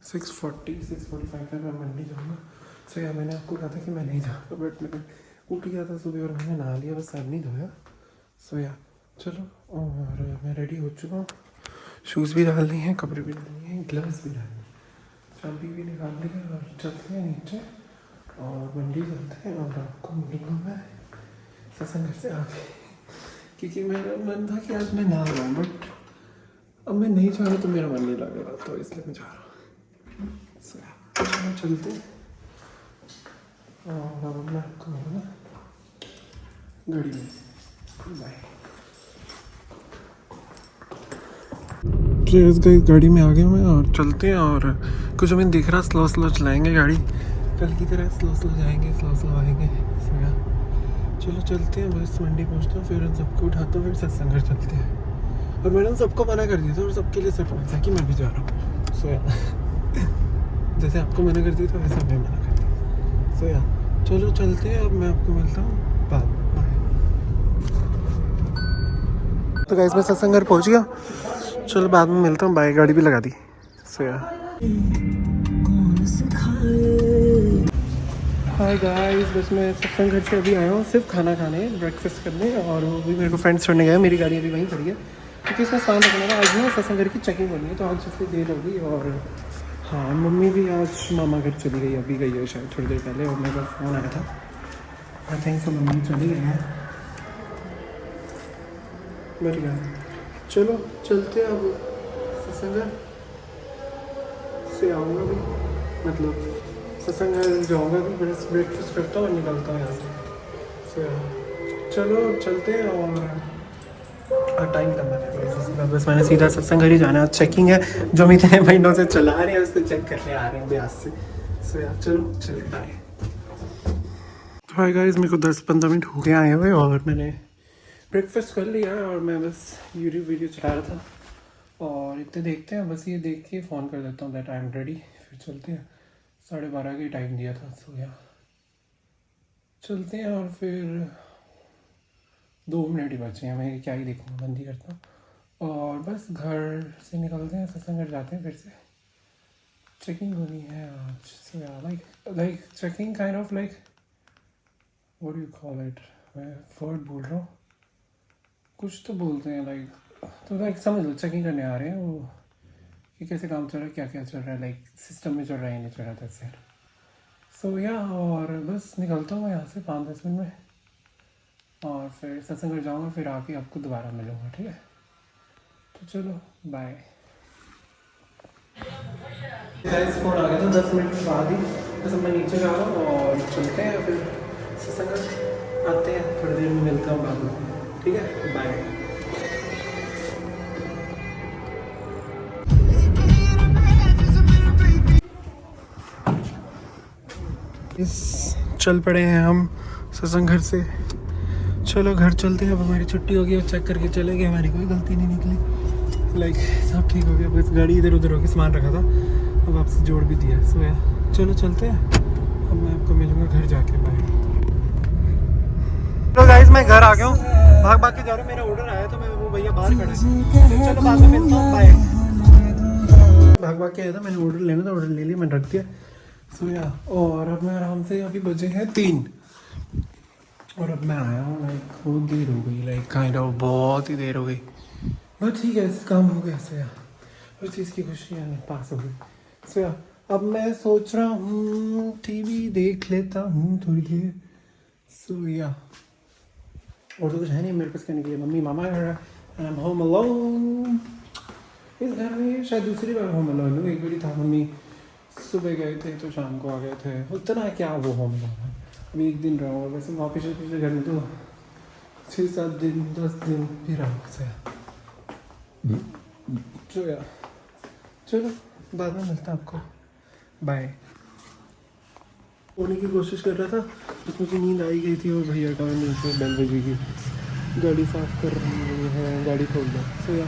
6:45 में मैं मंडी जाऊँगा। सो यार मैंने आपको कहा था कि मैं नहीं जाऊँगा, बट मैंने उठ गया था सुबह और मैंने नहा लिया, बस सर नहीं धोया। सो यार चलो, और मैं रेडी हो चुका हूँ। शूज़ भी डालनी है, कपड़े भी डालनी है, ग्लव्स भी डालनी है, चाबी भी निकाल ली है, और चलते हैं नीचे और मंडी चलते हैं। और आपको मिलूँगा मैं सत्संग से आके, क्योंकि मेरा मन था कि आज मैं ना आऊँ, बट अब मैं नहीं चाह रहा तो मेरा मन नहीं लग रहा, तो इसलिए मैं जा रहा हूँ। चलो चलते हैं। और अब मैं आपको मिलूँगा गाड़ी में। बाय। तो इस गाड़ी में आ गए मैं और चलते हैं। और कुछ हमें दिख रहा, स्लो स्लो चलाएंगे गाड़ी, कल की तरह स्लो स्लो जाएंगे, स्लो स्लो आएंगे। चलो चलते हैं, बस मंडी पहुँचता हूँ, फिर उन सबको उठाता हूँ, फिर सत्संग घर चलते हैं। और मैंने उन सबको मना कर दिया था, और सबके लिए सरप्राइज है कि मैं भी जा रहा हूँ। जैसे आपको मना कर दिया था वैसे मैं मना कर दिया। चलो चलते हैं, अब मैं आपको मिलता हूँ बाद में। तो गाइस मैं सत्संग घर पहुँच गया, चलो बाद में मिलता हूँ, बाय। गाड़ी भी लगा दी। हाय गाइस, बस मैं सत्संग घर से अभी आया हूँ सिर्फ खाना खाने, ब्रेकफास्ट करने, और वो भी मेरे को फ्रेंड्स छोड़ने गया। मेरी गाड़ी अभी वहीं खड़ी है, क्योंकि इसमें सामान रखना था। आज ना सत्संग घर की चेकिंग करनी है, तो आज इसलिए देर हो गई। और हाँ, मम्मी भी आज मामा घर चली गई, अभी गई है शायद थोड़ी देर पहले, और मेरे पास फ़ोन आया था। आई थिंक तो मम्मी चली गई है। बढ़िया, चलो चलते हैं। अब सत्संग घर से आऊँगा भी, मतलब सत्संग घर जाऊँगा भी, ब्रेकफास्ट करता हूँ और निकलता हूँ यहाँ से। चलो चलते हैं। और टाइम करना है, बस मैंने सीधा सत्संग घर ही जाना है। चेकिंग है, जो हम इतने महीनों से चला रहे हैं उससे चेक करने आ रहे हैं ब्यास से। चलो चलते हैं। तो हाय गाइस, मेरे को 10-15 मिनट हो गए आए हुए, और मैंने ब्रेकफास्ट कर लिया, और मैं बस यूट्यूब वीडियो चला रहा था। और इतने देखते हैं, बस ये देख के फ़ोन कर देता हूँ दैट आई एम रेडी, फिर चलते हैं। 12:30 का टाइम दिया था, सो या चलते हैं। और फिर 2 मिनट ही बचे हैं, मैं क्या ही देखूँगा, बंद ही करता हूँ। और बस घर से निकलते हैं, सत्संग घर जाते हैं। फिर से चेकिंग होनी है आज। सो या like checking kind of like what do you call it, मैं वर्ड भूल रहा हूँ, कुछ तो बोलते हैं लाइक, तो लाइक समझ लो चेकिंग करने आ रहे हैं वो, कि कैसे काम चल रहा है, क्या क्या चल रहा है, लाइक सिस्टम में चल रहा है नहीं चल रहा था सर। सो या, और बस निकलता हूँ यहाँ से 5-10 मिनट में, और फिर सत्संग घर जाऊँगा, फिर आके आपको दोबारा मिलूँगा, ठीक है? तो चलो बाय। फ़ोन आ गया था 10 मिनट के बाद ही, बस मैं नीचे जा रहा हूँ और चलते हैं, फिर सत्संग घर आते हैं, थोड़ी देर में मिलता हूँ बाद में, ठीक है? बाय। चल पड़े हैं हम सत्संग घर से। चलो घर चलते हैं, अब हमारी छुट्टी हो गई, और चेक करके चले गए, हमारी कोई गलती नहीं निकली, लाइक सब ठीक हो गया। बस गाड़ी इधर उधर होकर सामान रखा था, अब आपसे जोड़ भी दिया। सो यार चलो चलते हैं, अब मैं आपको मिलूँगा घर जाके। बाय। तो गाइस मैं घर आ गया हूँ, भाग भाग के जा रहा हूँ, मेरा ऑर्डर आया तो मैं वो भैया बाहर खड़ा है, चलो बाद में मिलता हूँ, बाय। भाग भाग के आया था, मैंने ऑर्डर लेना था, ऑर्डर ले लिया, मैंने रख दिया। सो या, और अब मैं आराम से, अभी बजे हैं 3, और अब मैं आया हूँ, लाइक बहुत देर हो गई, लाइक काइंड ऑफ बहुत ही देर हो गई, बट ठीक है, काम हो गया। सो या, उस चीज़ की खुशी है पास हो गई। सो या, अब मैं सोच रहा हूँ टीवी देख लेता हूँ थोड़ी देर। सो या, और तो कुछ है नहीं मेरे पास करने के लिए। मम्मी मामा घर, आई एम होम अलोन। इस घर में शायद दूसरी बार होम अलोन हूँ, एक बार था मम्मी सुबह गए थे तो शाम को आ गए थे, उतना है क्या वो होम अलोन है। अभी एक दिन रहूँगा, वैसे वापस पिछले घर में तो 6-7 दिन 10 दिन भी रहा से। चलो बाद में मिलता आपको, बाय। सोने की कोशिश कर रहा था, बस मुझे नींद आई गई थी, और भैया का नीचे बेल बजी की, गाड़ी साफ़ कर रही है, गाड़ी खोल दो। सो या,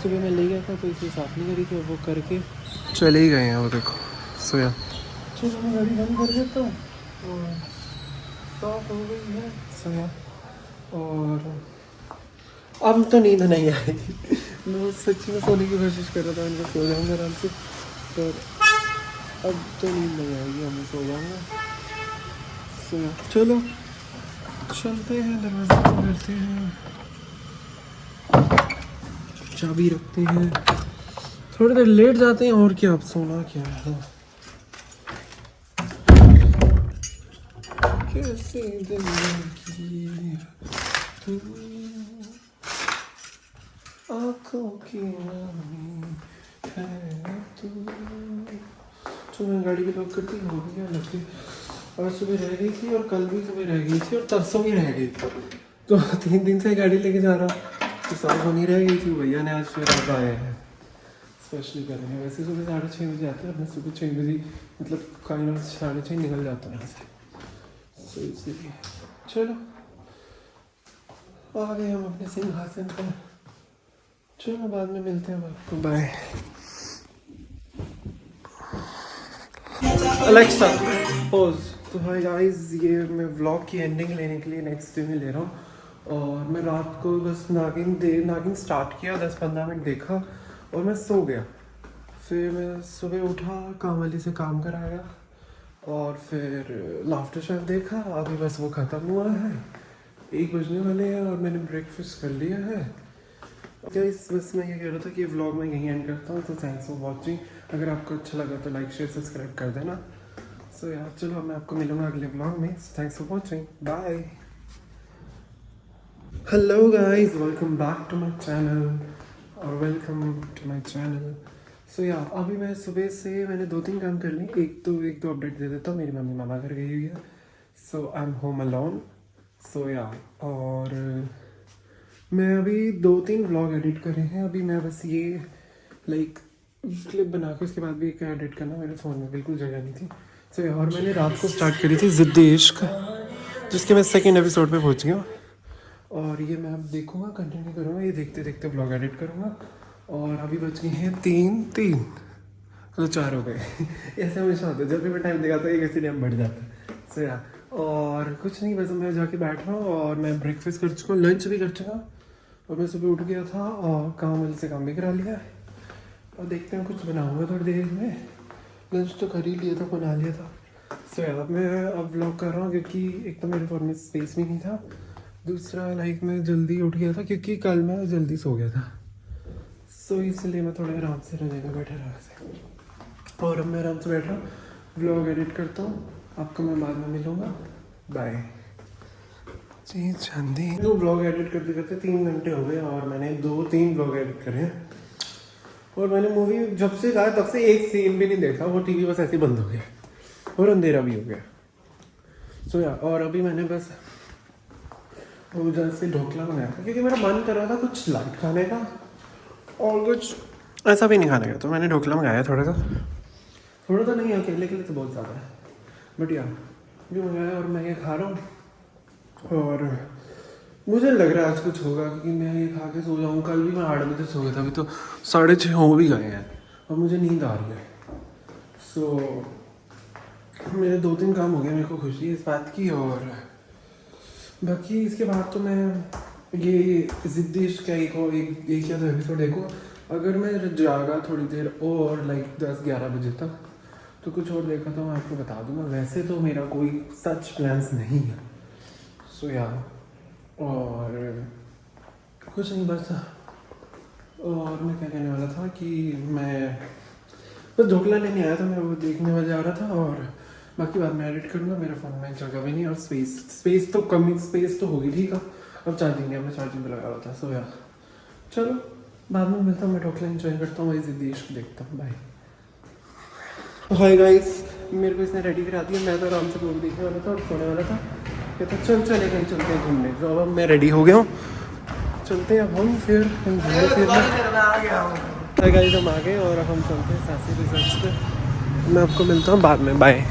सुबह मैं ले गया था तो इसे साफ़ नहीं करी थी, वो करके चले ही गए हैं वो, देखो। सो या, चलो मैं गाड़ी बंद कर देता हूँ, और साफ हो गई है। सो या, और अब तो नींद नहीं आएगी, मैं सच्ची में सोने की कोशिश कर रहा था, उनको सो जाऊँगा आराम से, पर अब तो नींद नहीं आएगी, हम सो जाऊँगा। चलो चलते हैं, दरवाज़ा खोलते हैं, चाबी रखते हैं, थोड़ी देर लेट जाते हैं और क्या, अब सोना क्या है। कैसे दिल की तू आँखों की नामी है तू। तो मैं गाड़ी भी लॉक करती हो गया लगती। आज सुबह रह गई थी और कल भी सुबह रह गई थी और तरसों भी रह गई थी, तो 3 दिन से गाड़ी लेके जा रहा तो साल होनी रह गई थी। भैया ने आज फिर अब आए हैं स्पेशली करेंगे। वैसे सुबह 6:30 बजे आते हैं, मैं सुबह 6 बजे मतलब काइंड ऑफ 6:30 निकल जाता हूँ यहाँ से, तो इसीलिए चलो आ गए हम अपने सिंहासन पर। चलो बाद में मिलते हैं आपको, बाय। Alexa pose. तो हाय गाइस, ये मैं व्लॉग की एंडिंग लेने के लिए नेक्स्ट डे में ले रहा हूँ। और मैं रात को बस नागिन स्टार्ट किया, 10-15 मिनट देखा और मैं सो गया। फिर मैं सुबह उठा, काम वाली से काम कराया और फिर लाफ्टर शेफ देखा। अभी बस वो ख़त्म हुआ है, 1 बजने वाले हैं और मैंने ब्रेकफास्ट कर लिया है। गाइस बस मैं ये कह रहा था कि व्लॉग मैं यहीं एंड करता हूँ। तो थैंक्स फॉर वॉचिंग। अगर आपको अच्छा लगा तो लाइक शेयर सब्सक्राइब कर देना। सो यार चलो, मैं आपको मिलूंगा अगले व्लॉग में। Thanks for watching, bye. Hello guys, welcome back to my channel और welcome to my channel. So yeah अभी मैं सुबह से मैंने 2-3 काम कर लिए। एक तो अपडेट दे देता हूँ, मेरी मम्मी मामा घर गई हुई है, सो आई एम होम अलोन। सो या और मैं अभी 2-3 व्लॉग एडिट करे हैं। अभी मैं बस ये लाइक क्लिप बना के उसके बाद भी एक एडिट करना, मेरे फ़ोन में बिल्कुल जगह नहीं थी। सो और मैंने रात को स्टार्ट करी थी ज़िद्द इश्क, जिसके मैं 2nd एपिसोड पे पहुंच गया। और ये मैं अब देखूंगा, कंटिन्यू करूंगा, ये देखते देखते व्लॉग एडिट करूंगा। और अभी बच गए हैं 3 मतलब 4 हो गए ऐसे हमेशा होता है, जब भी मैं टाइम दिखाता हूँ एक ऐसे टाइम बढ़ जाता है। सो या और कुछ नहीं, बस मैं जाके बैठ रहा हूँ और मैं ब्रेकफास्ट कर चुका हूँ, लंच भी कर चुका। और मैं सुबह उठ गया था और काम वाले से काम भी करा लिया और देखते हैं कुछ बनाऊंगा थोड़ी देर में। लंच तो कर ही लिया था, बना लिया था। सो यार मैं अब व्लॉग कर रहा हूँ क्योंकि एक तो मेरे फ़ोन में स्पेस भी नहीं था, दूसरा लाइक मैं जल्दी उठ गया था क्योंकि कल मैं जल्दी सो गया था। सो इसलिए मैं थोड़ा आराम से रहने का बैठा रहा से। और अब मैं आराम से बैठ रहा हूँ, व्लॉग एडिट करता हूँ, आपको मैं बाद में मिलूँगा, बाय। जी चांदी तो ब्लॉग एडिट करते करते 3 घंटे हो गए और मैंने 2-3 ब्लॉग एडिट करे हैं। और मैंने मूवी जब से कहा तब से एक सीन भी नहीं देखा, वो टीवी बस ऐसे ही बंद हो गया और अंधेरा भी हो गया। सो या और अभी मैंने बस उधर से ढोकला बनाया था क्योंकि मेरा मन कर रहा था कुछ लाइट खाने का और कुछ ऐसा भी नहीं खाने का, तो मैंने ढोकला मंगाया थोड़ा सा नहीं, अकेले के लिए तो बहुत ज़्यादा है, बट यार भी मंगाया और मैं ये खा रहा हूँ। और मुझे लग रहा है आज कुछ होगा क्योंकि मैं ये खा के सो जाऊँ। कल भी मैं 8 बजे सो गया था, अभी तो 6:30 हो भी गए हैं और मुझे नींद आ रही है। सो मेरे 2-3 काम हो गए, मेरे को खुशी है इस बात की। और बाकी इसके बाद तो मैं ये ज़िद्द इश्क का एक या 2 एपिसोड देखूँ। अगर मैं जागा थोड़ी देर और लाइक 10-11 बजे तक तो कुछ और देखा तो मैं आपको बता दूँगा। वैसे तो मेरा कोई सच प्लान्स नहीं है। सो या और कुछ नहीं बस। और मैं क्या कहने वाला था कि मैं बस ढोकला लेने आया था, मैं वो देखने वाले आ रहा था। और बाकी बाद में एडिट करूँगा, मेरे फ़ोन में जगह भी नहीं और स्पेस तो कमी, स्पेस तो होगी ठीक है। अब चार्जिंग है, मैं चार्जिंग पे लगा रहा था। सो या चलो बाद में मिलता हूँ, मैं ढोकला एंजॉय करता हूँ, वही ज़िद्द इश्क देखता हूँ, बाय। हाय गाइस, मेरे को इसने रेडी करा दिया, मैं तो आराम से मूवी देखने वाला था और सोने वाला था। कहता चल कहीं चलते हैं घूमने। तो अब मैं रेडी हो गया हूँ, चलते हैं अब हम फिर घूमने फिरने। गाइस हम आ गए और अब हम चलते हैं सासी रिजॉर्ट्स पे। मैं आपको मिलता हूँ बाद में, बाय।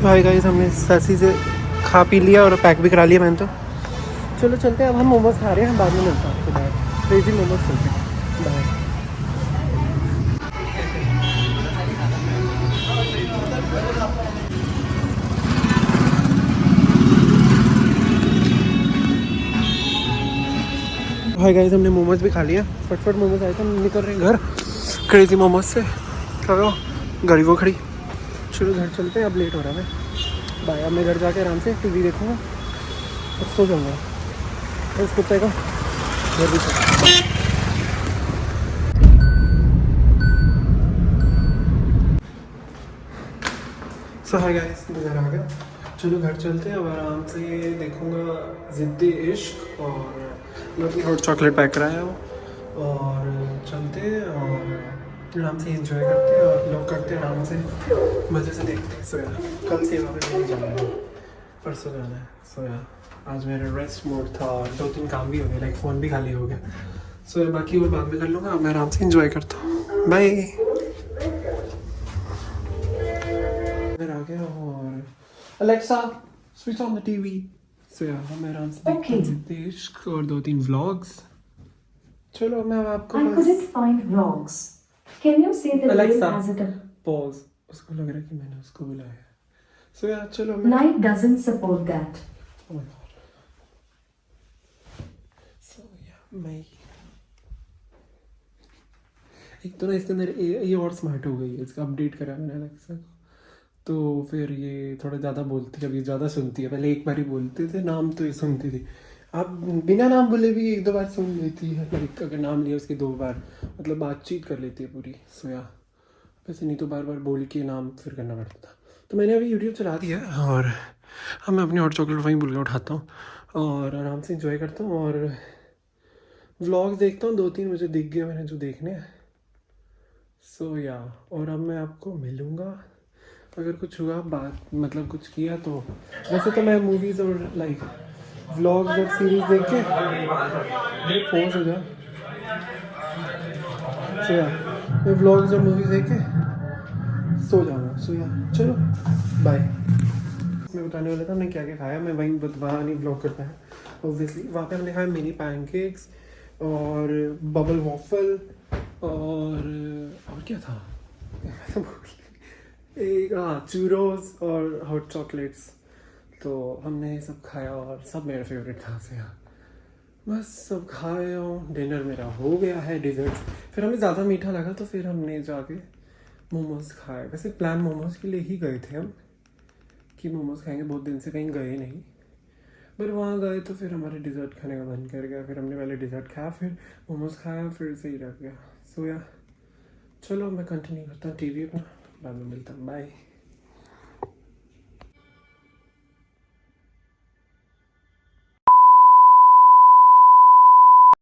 भाई गाइस हमने ससी से खा पी लिया और पैक भी करा लिया मैंने तो। चलो चलते हैं, अब हम मोमोज खा रहे हैं, हम बाद में मिलते हैं आपके बाद। क्रेजी मोमोज चलते हैं, बाय। भाई गाइस हमने मोमोज भी खा लिया, फटफट मोमोज आए थे, हम निकल रहे हैं घर क्रेजी मोमोज से। चलो गाड़ी वो खड़ी, चलो घर चलते हैं, अब लेट हो रहा है बाय। अब मैं घर जाके आराम से टीवी देखूँगा और सो जाऊँगा। उस कुत्ते को घर भी सो हाय गाइस मैं घर आ गया। चलो घर चलते हैं, अब आराम से देखूँगा ज़िद्दी इश्क और मैं अपनी हॉट चॉकलेट पैक कराया हूँ और चलते हैं और आराम से एंजॉय करते हैं और लोग करते हैं आराम से मज़े से देखते हैं। सोया कल सेवा में नहीं जाना है, परसों जाना है। सोया आज मेरा रेस्ट मोड था और 2-3 काम भी हो गए, लाइक फ़ोन भी खाली हो गया। सोया बाकी और बाद में कर लूँगा, मैं आराम से एंजॉय करता हूँ। बाय। घर आ गया और Alexa switch on the TV. So यार मैं आराम से देखता हूँ ज़िद्दी इश्क और 2-3 व्लॉग्स। चलो मैं अब आपको I couldn't find vlogs. Can you say the Alexa, name as it pause. उसको लग रहा है कि मैंने उसको बुलाया है। सो यार चलो मैं Live doesn't support that. oh my God. So yeah मैं एक तो ना इसके अंदर ये और स्मार्ट हो गई है, इसका अपडेट करा मैंने अलेक्सा को, तो फिर ये थोड़ा ज़्यादा बोलती है, अब ये ज़्यादा सुनती है। पहले एक बार ही बोलते थे नाम तो ये सुनती थी, अब बिना नाम बोले भी 1-2 बार सुन लेती है। लाइक अगर नाम लिया उसके 2 बार मतलब बातचीत कर लेती है पूरी। सोया वैसे नहीं तो बार बार बोल के नाम फिर करना पड़ता था। तो मैंने अभी यूट्यूब चला दिया और अब मैं अपनी हॉट चॉकलेट वहीं बुला उठाता हूँ और आराम से इंजॉय करता हूँ और व्लॉग्स देखता हूँ। 2-3 मुझे दिख गया मैंने जो देखने हैं। सो या और अब मैं आपको मिलूँगा अगर कुछ हुआ बात, मतलब कुछ किया तो। वैसे तो मैं मूवीज़ और लाइक व्लॉग्स और सीरीज देख के पॉज हो जाए। सो या मैं व्लॉग्स और मूवीज़ देख के सो जाऊँगा। सो या चलो बाय। मैं बताने वाला था हमने क्या क्या खाया, मैं वहीं वहाँ नहीं व्लॉग कर पाया ऑब्वियसली। वहाँ पे हमने खाया मिनी पैनकेक्स और बबल वॉफल और क्या था एक चूरोस और हॉट चॉकलेट्स। तो हमने ये सब खाया और सब मेरा फेवरेट था। से यहाँ बस सब खाया हूँ, डिनर मेरा हो गया है। डिज़र्ट्स फिर हमें ज़्यादा मीठा लगा तो फिर हमने जाके मोमोज़ खाए। वैसे प्लान मोमोज़ के लिए ही गए थे हम कि मोमोज़ खाएंगे, बहुत दिन से कहीं गए नहीं। पर वहाँ गए तो फिर हमारे डिज़र्ट खाने का मन कर गया, फिर हमने पहले डिज़र्ट खाया फिर मोमोज़ खाया, फिर सही रह गया। सो या चलो मैं कंटिन्यू करता हूँ टीवी अपना, बाद में मिलता हूँ, बाय।